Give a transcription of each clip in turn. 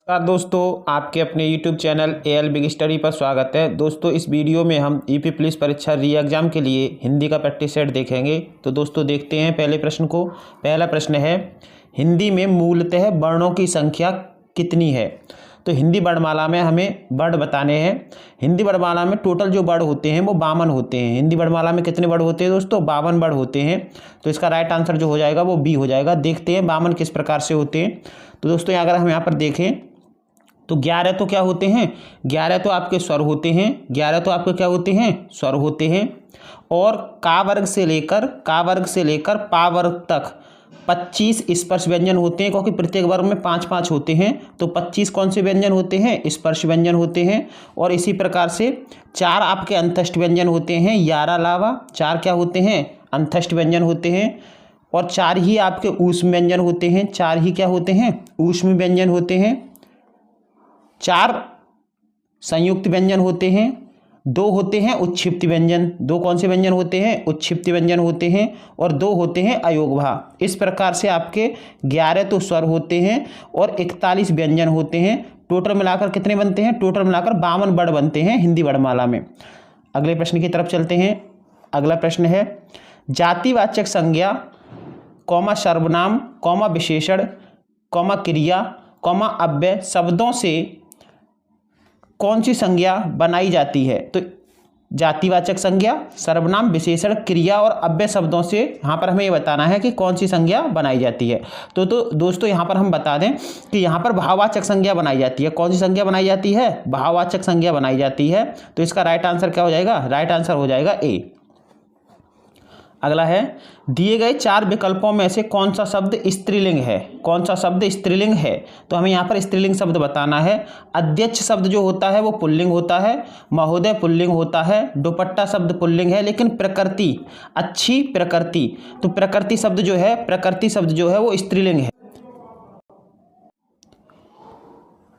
नमस्कार दोस्तों, आपके अपने YouTube channel AL big study पर स्वागत है। दोस्तों, इस वीडियो में हम यूपी पुलिस परीक्षा री एग्ज़ाम के लिए हिंदी का प्रैक्टिस सेट देखेंगे। तो दोस्तों देखते हैं पहले प्रश्न को। पहला प्रश्न है, हिंदी में मूलतः वर्णों की संख्या कितनी है? तो हिंदी वर्णमाला में हमें वर्ण बताने हैं। हिंदी वर्णमाला में टोटल जो वर्ण होते हैं वो 52 होते हैं। हिंदी वर्णमाला में कितने वर्ण होते हैं दोस्तों? 52 वर्ण होते हैं। तो इसका राइट आंसर जो हो जाएगा वो बी हो जाएगा। देखते हैं 52 किस प्रकार से होते हैं। तो दोस्तों अगर हम यहाँ पर देखें तो 11 तो क्या होते हैं? 11 तो आपके स्वर होते हैं। 11 तो आपके क्या होते हैं? स्वर होते हैं। और का वर्ग से लेकर पा वर्ग तक 25 स्पर्श व्यंजन होते हैं, क्योंकि प्रत्येक वर्ग में 5-5 होते हैं। तो 25 कौन से व्यंजन होते हैं? स्पर्श व्यंजन होते हैं। और इसी प्रकार से 4 आपके अंतस्थ व्यंजन होते हैं। 11 अलावा 4 क्या होते हैं? अंतस्थ व्यंजन होते हैं। और 4 ही आपके ऊष्म व्यंजन होते हैं। 4 ही क्या होते हैं? ऊष्म व्यंजन होते हैं। 4 संयुक्त व्यंजन होते हैं। 2 होते हैं उत्क्षिप्त व्यंजन। 2 कौन से व्यंजन होते हैं? उत्क्षिप्त व्यंजन होते हैं। और 2 होते हैं अयोगभाव। इस प्रकार से आपके 11 तो स्वर होते हैं और 41 व्यंजन होते हैं। टोटल मिलाकर कितने बनते हैं? टोटल मिलाकर 52 वर्ण बनते हैं हिंदी वर्णमाला में। अगले प्रश्न की तरफ चलते हैं। अगला प्रश्न है, जातिवाचक संज्ञा कौमा सर्वनाम कौमा विशेषण कौमा क्रिया कौमा अव्यय शब्दों से कौन सी संज्ञा बनाई जाती है? तो जातिवाचक संज्ञा, सर्वनाम, विशेषण, क्रिया और अव्यय शब्दों से यहाँ पर हमें ये बताना है कि कौन सी संज्ञा बनाई जाती है। तो दोस्तों यहाँ पर हम बता दें कि यहाँ पर भाववाचक संज्ञा बनाई जाती है। कौन सी संज्ञा बनाई जाती है? भाववाचक संज्ञा बनाई जाती है। तो इसका राइट आंसर क्या हो जाएगा? राइट आंसर हो जाएगा ए। अगला है, दिए गए 4 विकल्पों में से कौन सा शब्द स्त्रीलिंग है? कौन सा शब्द स्त्रीलिंग है? तो हमें यहाँ पर स्त्रीलिंग शब्द बताना है। अध्यक्ष शब्द जो होता है वो पुल्लिंग होता है। महोदय पुल्लिंग होता है। दुपट्टा शब्द पुल्लिंग है। लेकिन प्रकृति, अच्छी प्रकृति, तो प्रकृति शब्द जो है वो स्त्रीलिंग है।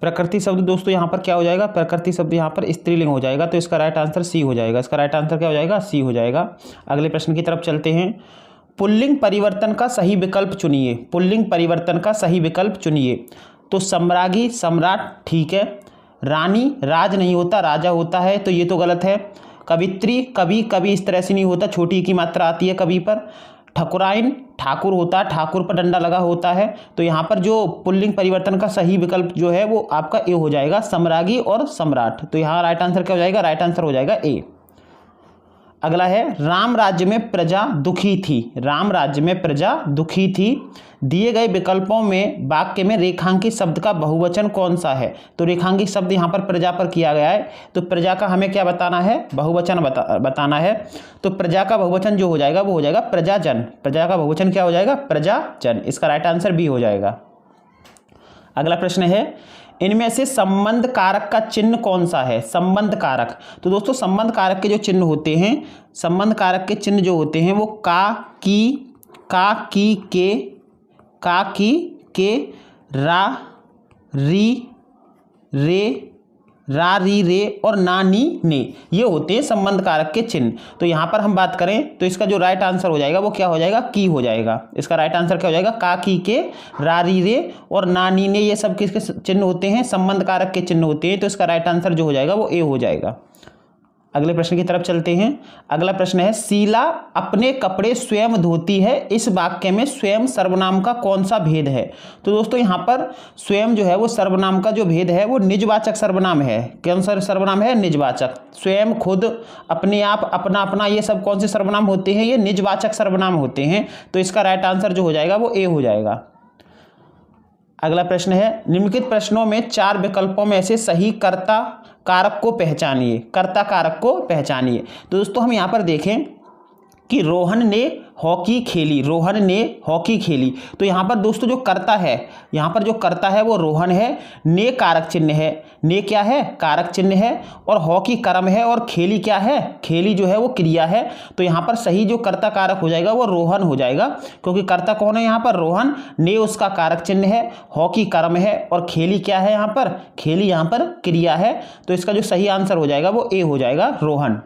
प्रकृति शब्द दोस्तों यहाँ पर क्या हो जाएगा? प्रकृति शब्द यहाँ पर स्त्रीलिंग हो जाएगा। तो इसका राइट आंसर सी हो जाएगा। इसका राइट आंसर क्या हो जाएगा? सी हो जाएगा। अगले प्रश्न की तरफ चलते हैं। पुल्लिंग परिवर्तन का सही विकल्प चुनिए। पुल्लिंग परिवर्तन का सही विकल्प चुनिए। तो सम्राज्ञी, सम्राट, ठीक है। रानी, राज नहीं होता, राजा होता है, तो ये तो गलत है। कवित्री, कवि, कवि इस तरह से नहीं होता, छोटी की मात्रा आती है कवि पर। ठकुराइन, ठाकुर होता है, ठाकुर पर डंडा लगा होता है। तो यहाँ पर जो पुल्लिंग परिवर्तन का सही विकल्प जो है वो आपका ए हो जाएगा, सम्राज्ञी और सम्राट। तो यहाँ राइट आंसर क्या हो जाएगा? राइट आंसर हो जाएगा ए। अगला है, राम राज्य में प्रजा दुखी थी। राम राज्य में प्रजा दुखी थी। दिए गए विकल्पों में वाक्य में रेखांकित शब्द का बहुवचन कौन सा है? तो रेखांकित शब्द यहाँ पर प्रजा पर किया गया है। तो प्रजा का हमें क्या बताना है? बहुवचन बताना है। तो प्रजा का बहुवचन जो हो जाएगा वो हो जाएगा प्रजाजन। प्रजा का बहुवचन क्या हो जाएगा? प्रजाजन। इसका राइट आंसर बी हो जाएगा। अगला प्रश्न है, इनमें से संबंध कारक का चिन्ह कौन सा है? संबंध कारक, तो दोस्तों संबंध कारक के जो चिन्ह होते हैं, संबंध कारक के चिन्ह जो होते हैं वो का, की, के, रा, री, रे, रा, री, रे और ना, नी, ने, ये होते हैं संबंध कारक के चिन्ह। तो यहाँ पर हम बात करें तो इसका जो राइट आंसर हो जाएगा वो क्या हो जाएगा? की हो जाएगा। इसका राइट आंसर क्या हो जाएगा? का, की, के, रा, री, रे और ना, नी, ने, ये सब किसके चिन्ह होते हैं? संबंध कारक के चिन्ह होते हैं। तो इसका राइट आंसर जो हो जाएगा वो ए हो जाएगा। अगले प्रश्न की तरफ चलते हैं। अगला प्रश्न है, शीला अपने कपड़े स्वयं धोती है। इस वाक्य में स्वयं सर्वनाम का कौन सा भेद है? तो दोस्तों यहाँ पर स्वयं जो है वो सर्वनाम का जो भेद है वो निजवाचक सर्वनाम है। कौन सा सर्वनाम है? निजवाचक। स्वयं, खुद, अपने आप, अपना, अपना, ये सब कौन से सर्वनाम होते हैं? ये निजवाचक सर्वनाम होते हैं। तो इसका राइट आंसर जो हो जाएगा वो ए हो जाएगा। अगला प्रश्न है, निम्नलिखित प्रश्नों में 4 विकल्पों में से सही कर्ता कारक को पहचानिए। कर्ता कारक को पहचानिए। तो दोस्तों हम यहाँ पर देखें कि रोहन ने हॉकी खेली। रोहन ने हॉकी खेली। तो यहाँ पर दोस्तों जो कर्ता है, यहाँ पर जो कर्ता है वो रोहन है। ने कारक चिन्ह है। ने क्या है? कारक चिन्ह है। और हॉकी कर्म है। और खेली क्या है? खेली जो है वो क्रिया है। तो यहाँ पर सही जो कर्ता कारक हो जाएगा वो रोहन हो जाएगा, क्योंकि कर्ता कौन है यहाँ पर? रोहन। ने उसका कारक चिन्ह है। हॉकी कर्म है। और खेली क्या है यहाँ पर? खेली यहाँ पर क्रिया है। तो इसका जो सही आंसर हो जाएगा वो ए हो जाएगा, रोहन।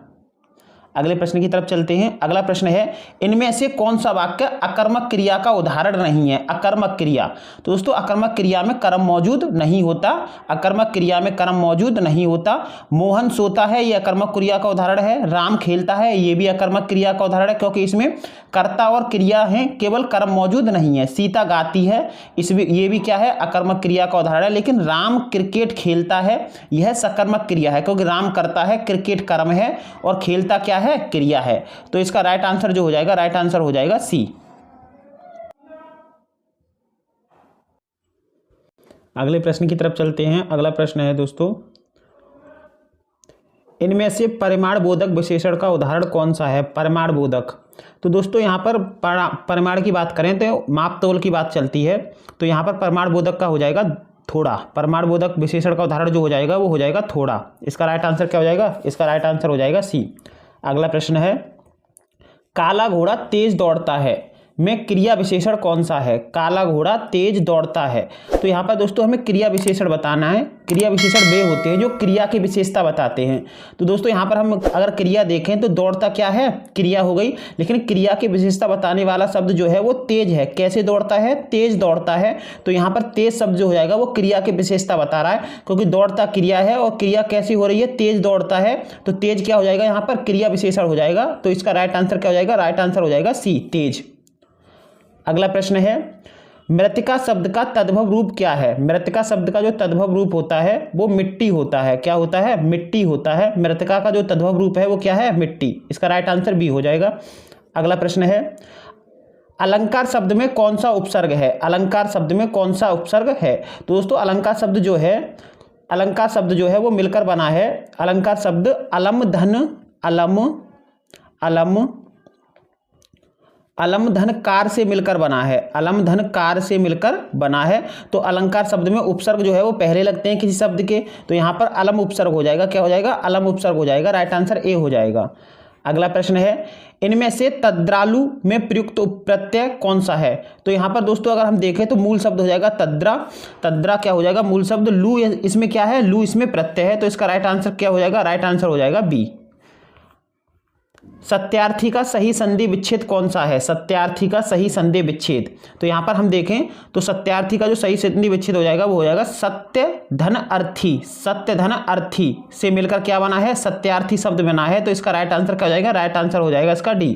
अगले प्रश्न की तरफ चलते हैं। अगला प्रश्न है, इनमें से कौन सा वाक्य अकर्मक क्रिया का उदाहरण नहीं है? अकर्मक क्रिया, तो दोस्तों अकर्मक क्रिया में कर्म मौजूद नहीं होता, अकर्मक क्रिया में कर्म मौजूद नहीं होता। मोहन सोता है, यह अकर्मक क्रिया का उदाहरण है। राम खेलता है, यह भी अकर्मक क्रिया का उदाहरण है, क्योंकि इसमें कर्ता और क्रिया है, केवल कर्म मौजूद नहीं है। सीता गाती है, इसमें ये भी क्या है? अकर्मक क्रिया का उदाहरण है। लेकिन राम क्रिकेट खेलता है, यह सकर्मक क्रिया है, क्योंकि राम करता है, क्रिकेट कर्म है और खेलता क्या है? क्रिया है। तो इसका राइट आंसर जो हो जाएगा, राइट आंसर हो जाएगा सी। अगले प्रश्न की तरफ चलते हैं। अगला प्रश्न है दोस्तों, इनमें से परिमाण बोधक विशेषण का उदाहरण कौन सा है? परिमाण बोधक, तो दोस्तों यहाँ पर परिमाण की बात करें तो माप तोल की बात चलती है, तो यहाँ पर परिमाण बोधक का हो जाएगा थोड़ा। परिमाण बोधक विशेषण का उदाहरण जो हो जाएगा वो हो जाएगा थोड़ा। इसका राइट आंसर क्या हो जाएगा? इसका राइट आंसर हो जाएगा सी। अगला प्रश्न है, काला घोड़ा तेज दौड़ता है में क्रिया विशेषण कौन सा है? काला घोड़ा तेज दौड़ता है, तो यहाँ पर दोस्तों हमें क्रिया विशेषण बताना है। क्रिया विशेषण वे होते हैं जो क्रिया की विशेषता बताते हैं। तो दोस्तों यहाँ पर हम अगर क्रिया देखें तो दौड़ता क्या है? क्रिया हो गई, लेकिन क्रिया की विशेषता बताने वाला शब्द जो है वो तेज है। कैसे दौड़ता है? तेज दौड़ता है। तो यहाँ पर तेज शब्द जो हो जाएगा वो क्रिया की विशेषता बता रहा है, क्योंकि दौड़ता क्रिया है और क्रिया कैसी हो रही है? तेज दौड़ता है, तो तेज क्या हो जाएगा? यहाँ पर क्रिया विशेषण हो जाएगा। तो इसका राइट आंसर क्या हो जाएगा? राइट आंसर हो जाएगा सी, तेज। अगला प्रश्न है, मृत्तिका शब्द का तद्भव रूप क्या है? मृत्तिका शब्द का जो तद्भव रूप होता है वो मिट्टी होता है। क्या होता है? मिट्टी होता है। मृत्तिका का जो तद्भव रूप है वो क्या है? मिट्टी। इसका राइट आंसर बी हो जाएगा। अगला प्रश्न है, अलंकार शब्द में कौन सा उपसर्ग है? अलंकार शब्द में कौन सा उपसर्ग है? तो दोस्तों अलंकार शब्द जो है, अलंकार शब्द जो है वो मिलकर बना है। अलंकार शब्द अलम धन अलम धन कार से मिलकर बना है। अलम धन कार से मिलकर बना है। तो अलंकार शब्द में उपसर्ग जो है वो पहले लगते हैं किसी शब्द के, तो यहाँ पर अलम उपसर्ग हो जाएगा। क्या हो जाएगा? अलम उपसर्ग हो जाएगा। राइट आंसर ए हो जाएगा। अगला प्रश्न है, इनमें से तद्रालु में प्रयुक्त प्रत्यय कौन सा है? तो यहाँ पर दोस्तों अगर हम देखें तो मूल शब्द हो जाएगा तद्रा। तद्रा क्या हो जाएगा? मूल शब्द। लू इसमें क्या है? लू इसमें प्रत्यय है, तो इसका राइट आंसर क्या हो जाएगा? राइट आंसर हो जाएगा बी। सत्यार्थी का सही संधि विच्छेद कौन सा है? सत्यार्थी का सही संधि विच्छेद, तो यहाँ पर हम देखें तो सत्यार्थी का जो सही संधि विच्छेद हो जाएगा वो हो जाएगा सत्य धन अर्थी। सत्य धन अर्थी से मिलकर क्या बना है? सत्यार्थी शब्द बना है। तो इसका राइट आंसर क्या हो जाएगा? राइट आंसर हो जाएगा इसका डी।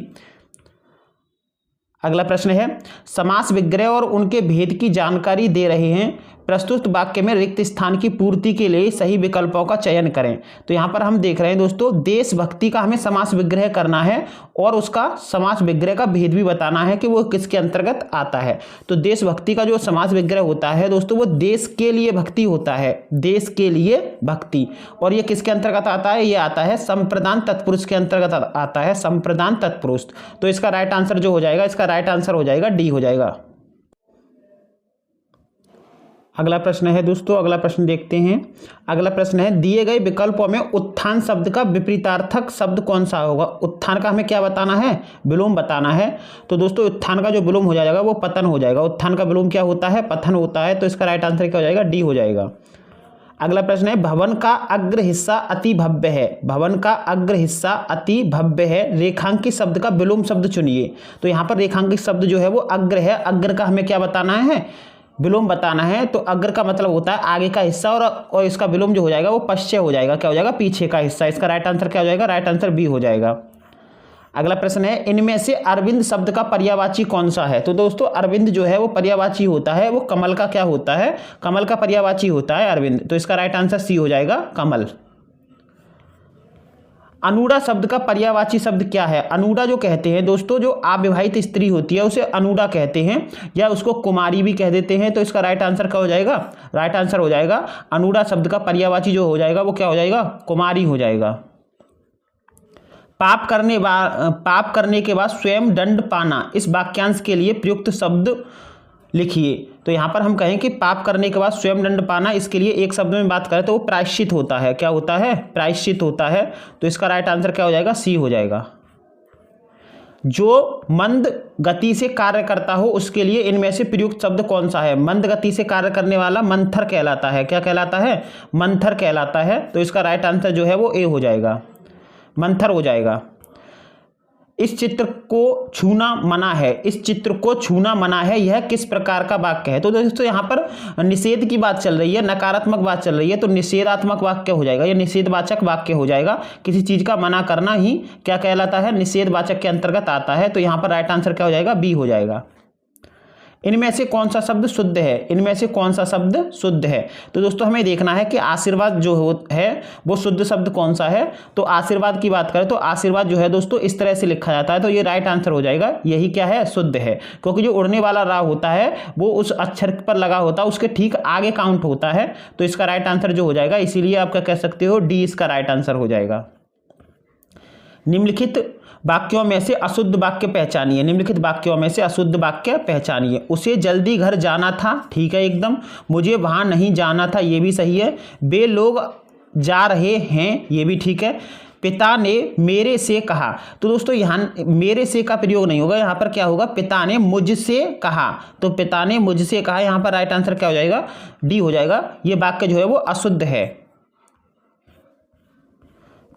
अगला प्रश्न है, समास विग्रह और उनके भेद की जानकारी दे रहे हैं, प्रस्तुत वाक्य में रिक्त स्थान की पूर्ति के लिए सही विकल्पों का चयन करें। तो यहाँ पर हम देख रहे हैं दोस्तों, देशभक्ति का हमें समास विग्रह करना है और उसका समास विग्रह का भेद भी बताना है कि वो किसके अंतर्गत आता है। तो देशभक्ति का जो समास विग्रह होता है दोस्तों वो देश के लिए भक्ति होता है। देश के लिए भक्ति, और ये किसके अंतर्गत आता है? ये आता है संप्रदान तत्पुरुष के अंतर्गत आता है, संप्रदान तत्पुरुष। तो इसका राइट आंसर जो हो जाएगा, इसका राइट आंसर हो जाएगा डी हो जाएगा। अगला प्रश्न है दोस्तों, अगला प्रश्न देखते हैं। अगला प्रश्न है, दिए गए विकल्पों में उत्थान शब्द का विपरीतार्थक शब्द कौन सा होगा? उत्थान का हमें क्या बताना है? विलोम बताना है। तो दोस्तों उत्थान का जो विलोम हो जाएगा वो पतन हो जाएगा। उत्थान का विलोम क्या होता है? पतन होता है। तो इसका राइट आंसर क्या हो जाएगा? डी हो जाएगा। अगला प्रश्न है, भवन का अग्र हिस्सा अति भव्य है। भवन का अग्र हिस्सा अति भव्य है, रेखांकित शब्द का विलोम शब्द चुनिए। तो यहाँ पर रेखांकित शब्द जो है वो अग्र है। अग्र का हमें क्या बताना है? विलोम बताना है। तो अग्र का मतलब होता है आगे का हिस्सा, और इसका विलोम जो हो जाएगा वो पश्चिम हो जाएगा। क्या हो जाएगा? पीछे का हिस्सा। इसका राइट आंसर क्या हो जाएगा? राइट आंसर बी हो जाएगा। अगला प्रश्न है, इनमें से अरविंद शब्द का पर्यायवाची कौन सा है? तो दोस्तों अरविंद जो है वो पर्यायवाची होता है, वो कमल का क्या होता है? कमल का पर्यायवाची होता है अरविंद। तो इसका राइट आंसर सी हो जाएगा, कमल। अनुडा शब्द का पर्यायवाची शब्द क्या है? अनुडा जो कहते हैं दोस्तों, जो अविवाहित स्त्री होती है उसे अनुडा कहते हैं, या उसको कुमारी भी कह देते हैं। तो इसका राइट आंसर क्या हो जाएगा? राइट आंसर हो जाएगा अनुडा शब्द का पर्यायवाची जो हो जाएगा वो क्या हो जाएगा? कुमारी हो जाएगा। पाप करने के बाद स्वयं दंड पाना, इस वाक्यांश के लिए प्रयुक्त शब्द लिखिए। तो यहाँ पर हम कहें कि पाप करने के बाद स्वयं दंड पाना, इसके लिए एक शब्द में बात करें तो वो प्रायश्चित होता है। क्या होता है? प्रायश्चित होता है। तो इसका राइट आंसर क्या हो जाएगा? सी हो जाएगा। जो मंद गति से कार्य करता हो उसके लिए इनमें से प्रयुक्त शब्द कौन सा है? मंद गति से कार्य करने वाला मंथर कहलाता है। क्या कहलाता है? मंथर कहलाता है। तो इसका राइट आंसर जो है वो ए हो जाएगा, मंथर हो जाएगा। इस चित्र को छूना मना है, इस चित्र को छूना मना है, यह किस प्रकार का वाक्य है। तो दोस्तों यहाँ पर निषेध की बात चल रही है, नकारात्मक बात चल रही है, तो निषेधात्मक वाक्य हो जाएगा, यह निषेधवाचक वाक्य हो जाएगा। किसी चीज का मना करना ही क्या कहलाता है, निषेधवाचक के अंतर्गत आता है। तो यहाँ पर राइट आंसर क्या हो जाएगा, बी हो जाएगा। इनमें से कौन सा शब्द शुद्ध है, इनमें से कौन सा शब्द शुद्ध है। तो दोस्तों हमें देखना है कि आशीर्वाद जो है वो शुद्ध शब्द कौन सा है। तो आशीर्वाद की बात करें तो आशीर्वाद जो है दोस्तों इस तरह से लिखा जाता है, तो ये राइट आंसर हो जाएगा, यही क्या है, शुद्ध है। क्योंकि जो उड़ने वाला रा होता है वो उस अक्षर पर लगा होता है, उसके ठीक आगे काउंट होता है। तो इसका राइट आंसर जो हो जाएगा, इसीलिए आप क्या कह सकते हो, डी इसका राइट आंसर हो जाएगा। निम्नलिखित वाक्यों में से अशुद्ध वाक्य पहचानिए, निम्नलिखित वाक्यों में से अशुद्ध वाक्य पहचानिए। उसे जल्दी घर जाना था, ठीक है एकदम। मुझे वहां नहीं जाना था, ये भी सही है। वे लोग जा रहे हैं, ये भी ठीक है। पिता ने मेरे से कहा, तो दोस्तों यहाँ मेरे से का प्रयोग नहीं होगा, यहाँ पर क्या होगा, पिता ने मुझसे कहा। तो पिता ने मुझसे कहा, यहाँ पर राइट आंसर क्या हो जाएगा, डी हो जाएगा। ये वाक्य जो है वो अशुद्ध है।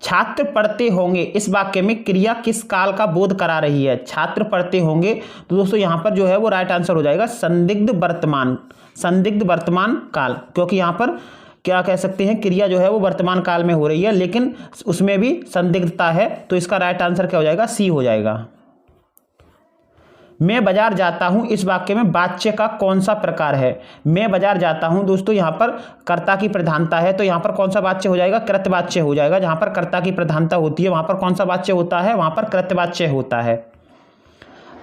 छात्र पढ़ते होंगे, इस वाक्य में क्रिया किस काल का बोध करा रही है। छात्र पढ़ते होंगे, तो दोस्तों यहाँ पर जो है वो राइट आंसर हो जाएगा संदिग्ध वर्तमान, संदिग्ध वर्तमान काल। क्योंकि यहाँ पर क्या कह सकते हैं, क्रिया जो है वो वर्तमान काल में हो रही है, लेकिन उसमें भी संदिग्धता है। तो इसका राइट आंसर क्या हो जाएगा, सी हो जाएगा। मैं बाजार जाता हूं, इस वाक्य में वाच्य का कौन सा प्रकार है। मैं बाजार जाता हूं, दोस्तों यहां पर कर्ता की प्रधानता है, तो यहां पर कौन सा वाच्य हो जाएगा, कृतवाच्य हो जाएगा। जहां पर कर्ता की प्रधानता होती है वहां पर कौन सा वाच्य होता है, वहां पर कृतवाच्य होता है।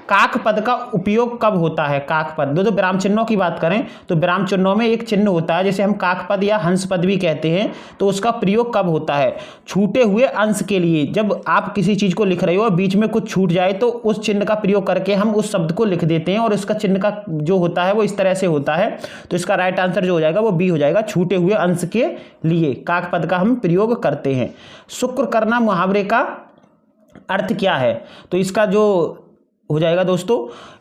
काक पद का उपयोग कब होता है, काक पद, दो विराम चिन्हों की बात करें तो विराम चिन्हों में एक चिन्ह होता है जैसे हम काक पद या हंस पद भी कहते हैं, तो उसका प्रयोग कब होता है, छूटे हुए अंश के लिए। जब आप किसी चीज को लिख रहे हो और बीच में कुछ छूट जाए तो उस चिन्ह का प्रयोग करके हम उस शब्द को लिख देते हैं, और इसका चिन्ह का जो होता है वो इस तरह से होता है। तो इसका राइट आंसर जो हो जाएगा वो बी हो जाएगा, छूटे हुए अंश के लिए काक पद का हम प्रयोग करते हैं। शुक्र करना मुहावरे का अर्थ क्या है, तो इसका जो हो जाएगा दोस्तों,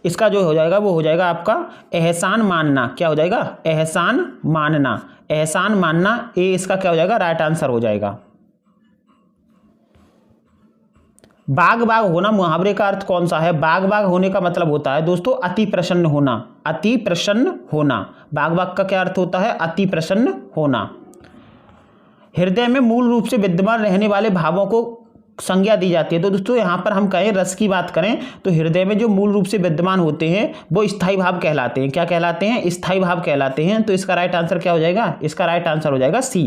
इसका जो हो जाएगा वो हो जाएगा आपका एहसान मानना। क्या हो जाएगा, एहसान मानना, एहसान मानना, ए इसका क्या हो जाएगा, राइट आंसर हो जाएगा। बाग बाग होना मुहावरे का अर्थ कौन सा है। बाग बाग होने का मतलब होता है दोस्तों अति प्रसन्न होना, अति प्रसन्न होना। बाग बाग का क्या अर्थ होता है, अति प्रसन्न होना। हृदय में मूल रूप से विद्यमान रहने वाले भावों को संज्ञा दी जाती है। तो दोस्तों यहाँ पर हम कहें रस की बात करें तो हृदय में जो मूल रूप से विद्यमान होते हैं वो स्थायी भाव कहलाते हैं। क्या कहलाते हैं, स्थायी भाव कहलाते हैं। तो इसका राइट आंसर क्या हो जाएगा, इसका राइट आंसर हो जाएगा सी।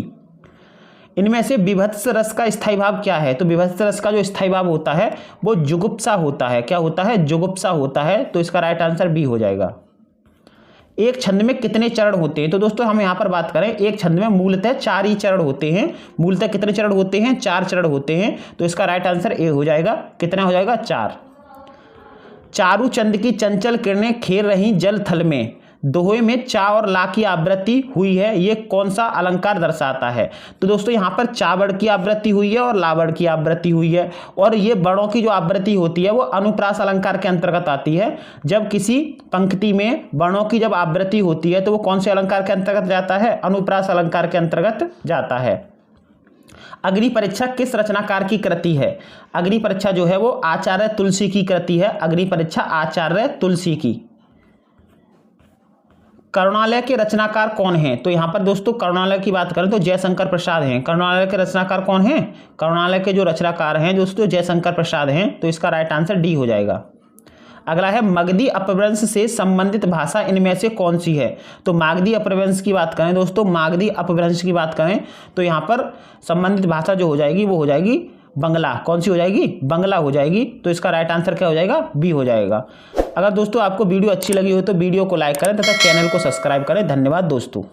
इनमें से विभत्स रस का स्थायी भाव क्या है, तो विभत्स रस का जो स्थायी भाव होता है वो जुगुप्सा होता है। क्या होता है, जुगुप्सा होता है। तो इसका राइट आंसर बी हो जाएगा। एक छंद में कितने चरण होते हैं, तो दोस्तों हम यहाँ पर बात करें एक छंद में मूलतः 4 ही चरण होते हैं। मूलतः कितने चरण होते हैं, 4 चरण होते हैं। तो इसका राइट आंसर ए हो जाएगा। कितना हो जाएगा, 4। चारू चंद की चंचल किरणें खेल रही जल थल में, दोहे में चा और ला की आवृत्ति हुई है, ये कौन सा अलंकार दर्शाता है। तो दोस्तों यहाँ पर चा वर्ण की आवृत्ति हुई है और ला वर्ण की आवृत्ति हुई है, और ये वर्णों की जो आवृत्ति होती है वो अनुप्रास अलंकार के अंतर्गत आती है। जब किसी पंक्ति में वर्णों की जब आवृत्ति होती है तो वो कौन से अलंकार के अंतर्गत जाता है, अनुप्रास अलंकार के अंतर्गत जाता है। अग्नि परीक्षा किस रचनाकार की कृति है। अग्नि परीक्षा जो है वो आचार्य तुलसी की कृति है। अग्नि परीक्षा आचार्य तुलसी की। करुणालय के रचनाकार कौन हैं, तो यहाँ पर दोस्तों करुणालय की बात करें तो जयशंकर प्रसाद हैं। करुणालय के रचनाकार कौन हैं, करुणालय के जो रचनाकार हैं दोस्तों जयशंकर प्रसाद हैं। तो इसका राइट आंसर डी हो जाएगा। अगला है मगधी अपभ्रंश से संबंधित भाषा इनमें से कौन सी है। तो मागधी अपभ्रंश की बात करें दोस्तों, मागधी अपभ्रंश की बात करें तो यहाँ पर संबंधित भाषा जो हो जाएगी वो हो जाएगी बंगला। कौन सी हो जाएगी, बंगला हो जाएगी। तो इसका राइट आंसर क्या हो जाएगा, बी हो जाएगा। अगर दोस्तों आपको वीडियो अच्छी लगी हो तो वीडियो को लाइक करें तथा चैनल को सब्सक्राइब करें। धन्यवाद दोस्तों।